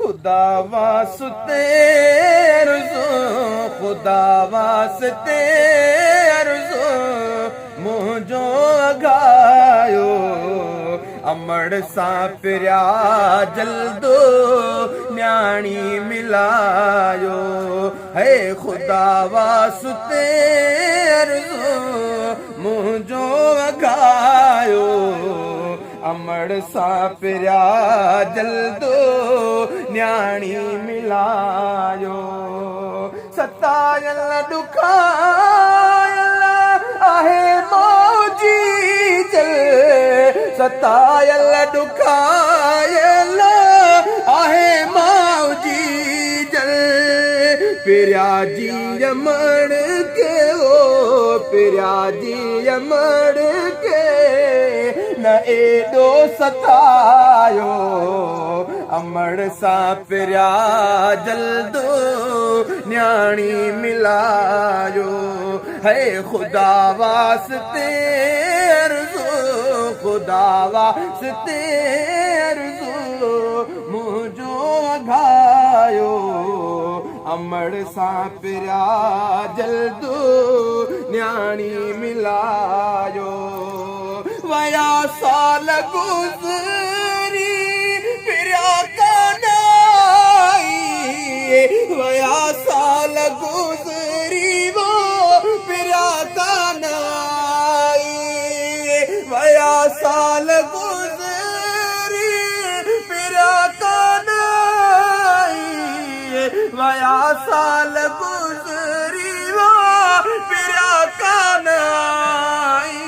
खुदा वास्ते अर्ज़ो, खुदा वास्ते अर्ज़ो मुझो अघायो, अमड़ सां पिरिया जल्दो न्याणी मिलायो। है खुदा वास्ते अर्ज़ो मुझो अघायो, अमड़ सां पिरिया जल्दो न्याणी मिलायो। सतायल ॾुखायल आहे मौजी जल, सतायल ॾुखायल आहे मौजी जल, पिरिया जी अमड़ के ओ, पिरिया जी अमड़ के न एॾो सतायो, अमड़ सां पिरिया जल्दो न्याणी मिलायो। है खुदा वास्ते अर्ज़ो, खुदा वास्ते अर्ज़ो मुझो अघायो, अमड़ सां पिरिया जल्दो न्याणी मिलायो। वया साल गुज़री पिरिया कान आई, वया साल गुज़री वो पिरिया कान आई, वया साल गुज़री पिरिया कान आई, वया साल गुज़री वो पिरिया कान आई।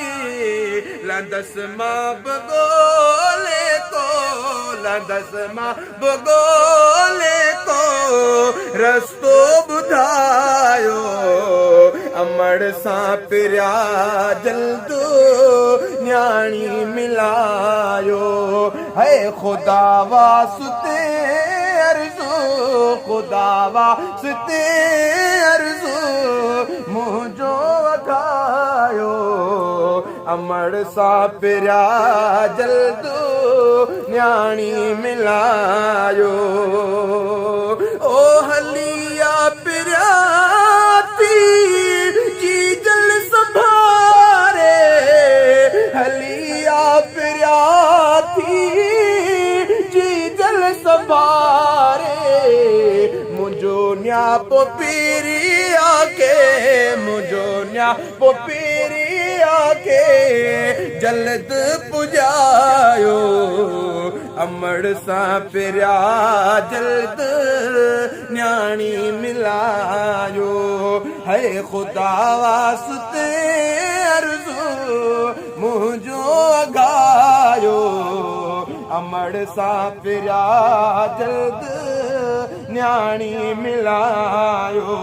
लंदस मां बगोले को, लंदस मां बगोले को रस्तो ॿुधायो, अमड़ सां पिरिया जल्दो न्याणी मिलायो। है खुदा वास्ते अर्ज़ो, खुदा वास्ते अर्ज़ो मुझो अघायो, अमड़ सां पिरिया जल्दो न्याणी मिलायो। ओ हलिया पिरिया थी जी जल संभारे, हलिया पिरिया थी जी जल संभारे, मुझो न्यापो पिरिया के, मुझो न्यापो पिरिया के जल्द पुजायो, अमड़ सां पिरिया जल्द न्याणी मिलायो। है खुदा वास्ते अर्ज़ो मुझो अघायो, अमड़ सां पिरिया जल्द न्याणी मिलायो।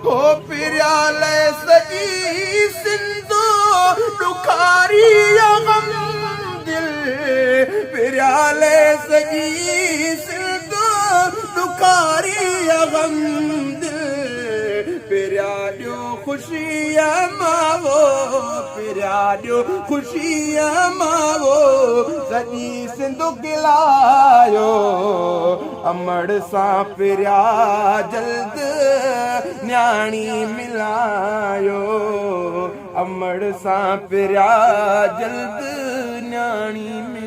हो पिरिया ले सजी सिंधो ॾुखारी गम दिल, पिरिया ले सजी सिंधो ॾुखारी गम दिल, पिरिया ॾियो ख़ुशीअ मावो, पिरिया ॾियो ख़ुशीअ मावो सॼी सिंध गिलायो, अमड़ सां पिरिया जल्द न्याणी मिलायो, अमड़ सां पिरिया जल्द न्याणी मिलायो।